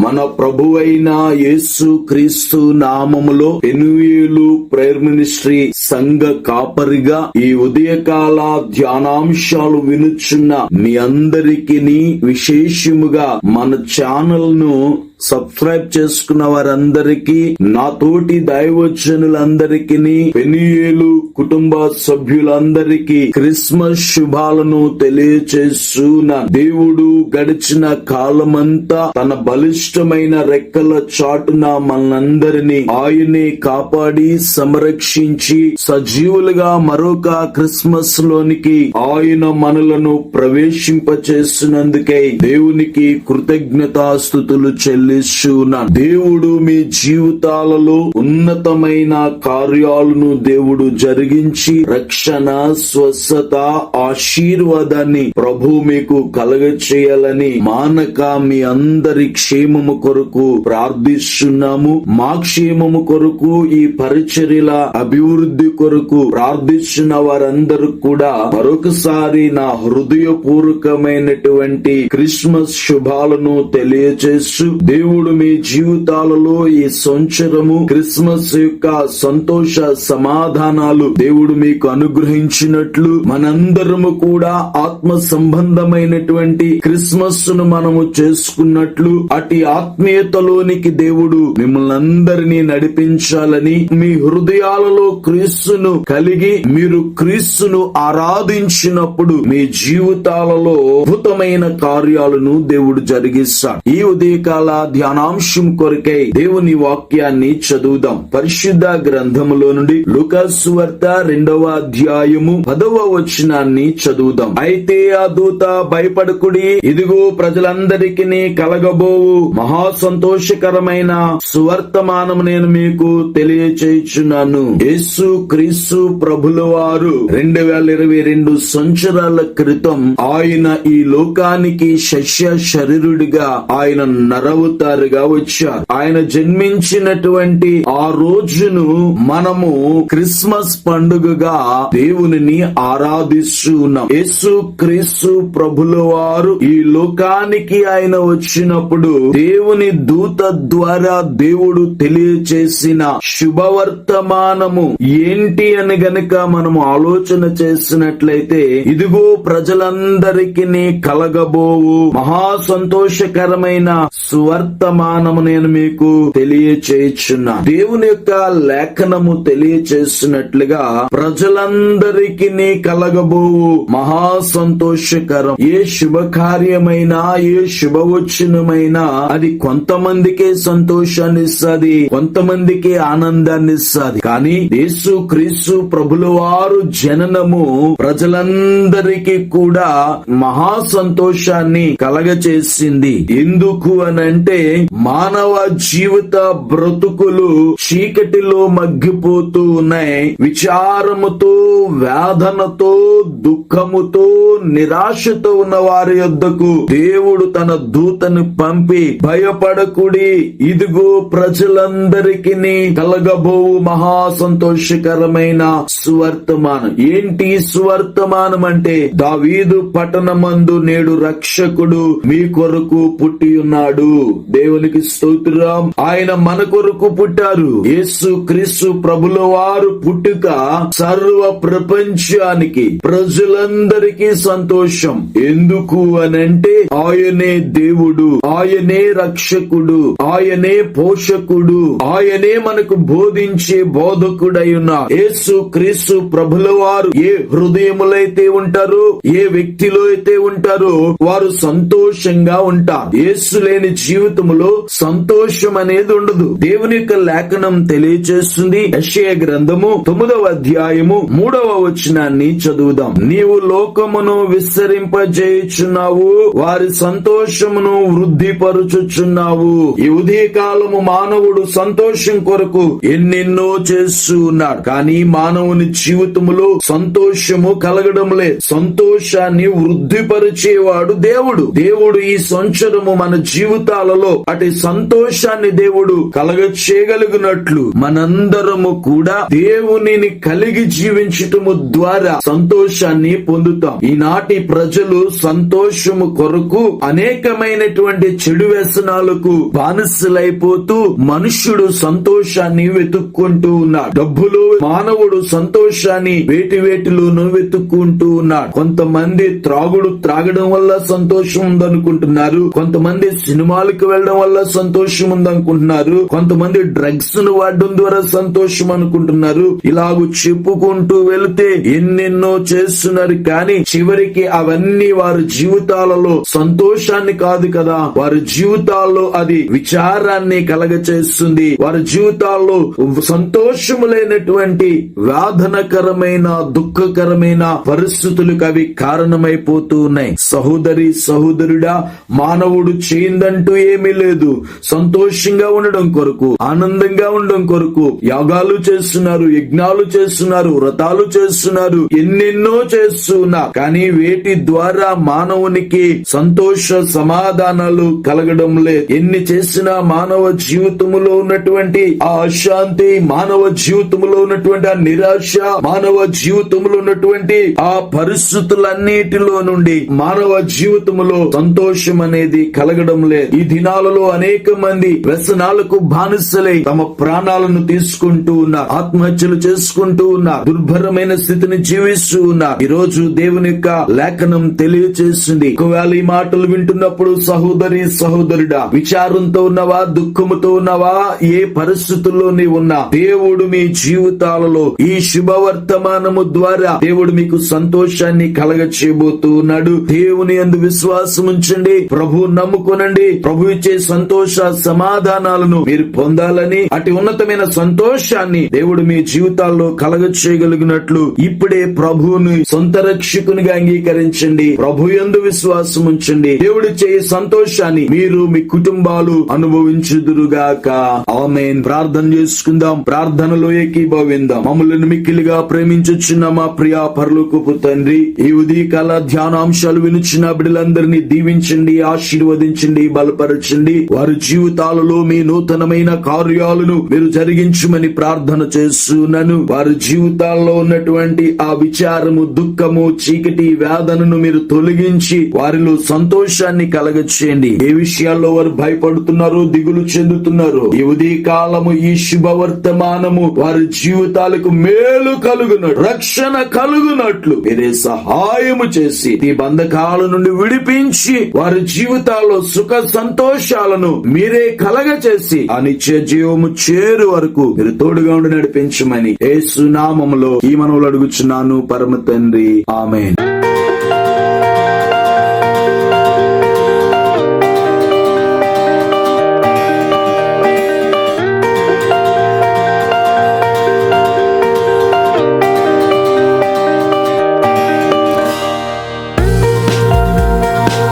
మన ప్రభువైన యేసు క్రీస్తు నామములో పెనుయేలు ప్రేయర్ మినిస్ట్రీ సంఘ కాపరిగా ఈ ఉదయకాల ధ్యానాంశాలు వినుచున్న మీ అందరికీ విశేషముగా మన ఛానల్ ను సబ్స్క్రైబ్ చేసుకున్న వారందరికీ, నా తోటి దైవజనులందరికీ, పెనుయేలు కుటుంబ సభ్యులందరికీ క్రిస్మస్ శుభాలను తెలియచేస్తున్న దేవుడు గడిచిన కాలమంతా తన బలిష్టమైన రెక్కల చాటున మనందరినీ ఆయనే కాపాడి సంరక్షించి సజీవులుగా మరొక క్రిస్మస్ లోనికి ఆయన మనలను ప్రవేశింపచేసినందుకై దేవునికి కృతజ్ఞతాస్తుతులు చెల్లి. దేవుడు మీ జీవితాలలో ఉన్నతమైన కార్యాలను దేవుడు జరిగించి రక్షణ, స్వస్థత, ఆశీర్వాదాన్ని ప్రభు మీకు కలగచేయాలని మానక మీ అందరి క్షేమము కొరకు ప్రార్థిస్తున్నాము. మా క్షేమము కొరకు, ఈ పరిచర్యల అభివృద్ధి కొరకు ప్రార్థిస్తున్న వారందరూ కూడా మరొకసారి నా హృదయపూర్వకమైనటువంటి క్రిస్మస్ శుభాలను తెలియజేస్తూ, దేవుడు మీ జీవితాలలో ఈ సంవత్సరము క్రిస్మస్ యొక్క సంతోష సమాధానాలు దేవుడు మీకు అనుగ్రహించినట్లు మనందరము కూడా ఆత్మ సంబంధమైనటువంటి క్రిస్మస్ ను మనము చేసుకున్నట్లు అటు ఆత్మీయతలోనికి దేవుడు మిమ్మల్ని అందరినీ నడిపించాలని, మీ హృదయాలలో క్రీస్తును కలిగి మీరు క్రీస్తును ఆరాధించినప్పుడు మీ జీవితాలలో అద్భుతమైన కార్యాలను దేవుడు జరిగిస్తాడు. ఈ ఉదయకాల ధ్యానాంశం కొరకై దేవుని వాక్యాన్ని చదువుదాం. పరిశుద్ధ గ్రంథములో నుండి లూకాసు సువార్త 2వ అధ్యాయము 10వ వచనాన్ని చదువుదాం. అయితే ఆ దూత భయపడకుడి, ఇదిగో ప్రజలందరికీ కలగబోవు మహా సంతోషకరమైన సువర్తమానము నేను మీకు తెలియచేయుచున్నాను. యేసు క్రీస్తు ప్రభుల వారు 2022 సంవత్సరాల క్రితం ఆయన ఈ లోకానికి శస్య శరీరుడిగా ఆయన నరవతారుగా వచ్చారు. ఆయన జన్మించినటువంటి ఆ రోజును మనము క్రిస్మస్ పండుగగా దేవునిని ఆరాధిస్తూ ఉన్నాం. యేసు క్రీస్తు ప్రభుల వారు ఈ లోకానికి ఆయన వచ్చినప్పుడు దేవుని దూత ద్వారా దేవుడు తెలియచేసిన శుభవర్తమానము ఏంటి అని గనక మనము ఆలోచన చేసినట్లయితే, ఇదిగో ప్రజలందరికీ కలగబోవు మహా సంతోషకరమైన సువర్తమానము నేను మీకు తెలియచేయుచున్నా. దేవుని యొక్క లేఖనము తెలియచేస్తున్నట్లుగా ప్రజలందరికీ కలగబోవు మహా సంతోషకరం. ఏ శుభకార్యమైనా, ఏ శుభవచనమైనా అది కొంతమందికే సంతోషాన్ని ఇస్తుంది, కొంతమందికి ఆనందాన్ని ఇస్తుంది. కానీ యేసు క్రీస్తు ప్రభుల వారు జననము ప్రజలందరికీ కూడా మహా సంతోషాన్ని కలగచేసింది. ఎందుకు అనంటే, మానవ జీవిత బ్రతుకులు చీకటిలో మగ్గిపోతూ ఉన్నాయి. విచారముతో, వేదనతో, దుఃఖముతో, నిరాశతో ఉన్న వారి యొద్దకు దేవుడు తన దూతను పంపి, భయపడకుడి, ఇదిగో ప్రజలందరికీ కలగబోవు మహా సంతోషకరమైన సువర్తమానం. ఏంటి సువర్తమానం అంటే, దావీదు పట్టణమందు నేడు రక్షకుడు మీ కొరకు పుట్టి ఉన్నాడు. దేవునికి స్తోత్రం. ఆయన మన కొరకు పుట్టారు. యేసు క్రీస్తు ప్రభుల వారు పుట్టుక సర్వ ప్రపంచానికి, ప్రజలందరికీ సంతోషం. ఎందుకు అనంటే, ఆయనే దేవుడు, ఆయనే రక్షకుడు, ఆయనే పోషకుడు, ఆయనే మనకు బోధించే బోధకుడై ఉన్నారు. యేసు క్రీస్తు ప్రభుల వారు ఏ హృదయములైతే ఉంటారో, ఏ వ్యక్తిలో అయితే ఉంటారో వారు సంతోషంగా ఉంటారు. యేసు లేని జీవితం జీవితంలో సంతోషం అనేది ఉండదు. దేవుని యొక్క లేఖనం తెలియజేస్తుంది. యెషయా గ్రంథము 9వ అధ్యాయము 3వ వచనాన్ని చదువుదాం. నీవు లోకమును విస్తరింపజేయుచున్నావు, వారి సంతోషమును వృద్ధిపరుచుచున్నావు. ఈ ఉదయకాలము మానవుడు సంతోషం కొరకు ఎన్నెన్నో చేస్తూ ఉన్నాడు. కానీ మానవుని జీవితములో సంతోషము కలగడం లేదు. సంతోషాన్ని వృద్ధిపరిచేవాడు దేవుడు. దేవుడు ఈ సంవత్సరము మన జీవితాలలో అటు సంతోషాన్ని దేవుడు కలగ చేయగలిగినట్లు మనందరము కూడా దేవునిని కలిగి జీవించటము ద్వారా సంతోషాన్ని పొందుతాం. ఈనాటి ప్రజలు సంతోషము కొరకు అనేకమైనటువంటి చెడు వ్యసనాలకు బానిసలైపోతూ మనుష్యుడు సంతోషాన్ని వెతుక్కుంటూ ఉన్నాడు. డబ్బులు మానవుడు సంతోషాన్ని వేటిలోనూ వెతుక్కుంటూ ఉన్నాడు. కొంతమంది త్రాగడం వల్ల సంతోషం ఉందనుకుంటున్నారు, కొంతమంది సినిమాలకు వెళ్ళడం వల్ల సంతోషం ఉందనుకుంటున్నారు, కొంతమంది డ్రగ్స్ ను వాడడం ద్వారా సంతోషం అనుకుంటున్నారు. ఇలాగూ చెప్పుకుంటూ వెళితే ఎన్నెన్నో చేస్తున్నారు. కానీ చివరికి అవన్నీ వారి జీవితాలలో సంతోషాన్ని కాదు కదా, వారి జీవితాల్లో అది విచారాన్ని కలగచేస్తుంది. వారి జీవితాల్లో సంతోషము లేనటువంటి వేదనకరమైన దుఃఖకరమైన పరిస్థితులకు అవి కారణమైపోతూ ఉన్నాయి. సహోదరి సహోదరుడా, మానవుడు చేయిందంటూ ఏమీ లేదు. సంతోషంగా ఉండడం కొరకు, ఆనందంగా ఉండడం కొరకు యాగాలు చేస్తున్నారు, యజ్ఞాలు చేస్తున్నారు, వ్రతాలు చేస్తున్నారు, ఎన్నెన్నో చేస్తున్నారు. కానీ వేటి ద్వారా మానవునికి సంతోష సమాధానాలు కలగడం లేదు. ఎన్ని చేసినా మానవ జీవితములో ఉన్నటువంటి ఆ అశాంతి, మానవ జీవితంలో ఉన్నటువంటి ఆ నిరాశ, మానవ జీవితంలో ఉన్నటువంటి ఆ పరిస్థితులన్నిటిలో నుండి మానవ జీవితంలో సంతోషం అనేది కలగడం లేదు. ఈ దినాలలో అనేక మంది వ్యసనాలకు బానిసలై తమ ప్రాణాలను తీసుకుంటూ ఉన్నారు, ఆత్మహత్యలు చేసుకుంటూ ఉన్నారు, దుర్భరమైన స్థితిని జీవిస్తూ ఉన్నారు. ఈ రోజు దేవుని యొక్క లేఖనం తెలియచేస్తుంది. ఒకవేళ ఈ మాటలు వింటున్నప్పుడు సహోదరి సహోదరుడా, విచారంతో ఉన్నవా, దుఃఖముతో ఉన్నవా, ఏ పరిస్థితుల్లో నీవు ఉన్నా, దేవుడు మీ జీవితాలలో ఈ శుభవర్తమానము ద్వారా దేవుడు మీకు సంతోషాన్ని కలగ చేయబోతూ ఉన్నాడు. దేవుని యందు విశ్వాసం ఉంచండి, ప్రభు నమ్ముకొనండి. ప్రభు ఇచ్చే సంతోష సమాధానాలను మీరు పొందాలని, అటు ఉన్నతమైన సంతోషాన్ని దేవుడు మీ జీవితాల్లో కలగ చేయగలిగినట్లు ఇప్పుడే ప్రభువుని సొంత రక్షకునిగా అంగీకరించండి. ప్రభు యందు విశ్వాసం ఉంచండి. దేవుడిచ్చే సంతోషాన్ని మీరు మీ కుటుంబాలు అనుభవించుదురుగాక. ఆమేన్. ప్రార్థన చేసుకుందాం. ప్రార్థనలో ఏకీభవిందాం. మమ్మల్ని మిక్కిలిగా ప్రేమించుచున్న మా ప్రియ పరలోకపు తండ్రి, ఈ ఉదయకాల ధ్యానాంశాలు వినుచున్న బిడ్డలందరినీ దీవించండి, ఆశీర్వదించండి, బలపరచండి. వారి జీవితాలలో మీ నూతనమైన కార్యాలను మీరు జరిగించమని ప్రార్థన చేస్తున్నాను. వారి జీవితాల్లో ఉన్నటువంటి ఆ విచారము, దుఃఖము, చీకటి, వేదనను మీరు తొలగించి వారిలో సంతోషాన్ని కలగచేయండి. ఏ విషయాల్లో వారు భయపడుతున్నారో, దిగులు చెందుతున్నారో, ఈ ఉదయకాలము ఈ శుభవర్తమానము వారి జీవితాలకు మేలు కలుగునట్లు, రక్షణ కలుగునట్లు మీరే సహాయము చేసి ఈ బంధకాల నుండి విడిపించి వారి జీవితాల్లో సుఖ సంతోషాలను మీరే కలగచేసి ఆ నిత్య జీవము చేరు వరకు మీరు తోడుగా ఉండి నడిపించమని యేసు నామములో ఈ మనవులు అడుగుచున్నాను పరమ తండ్రి. ఆమేన్.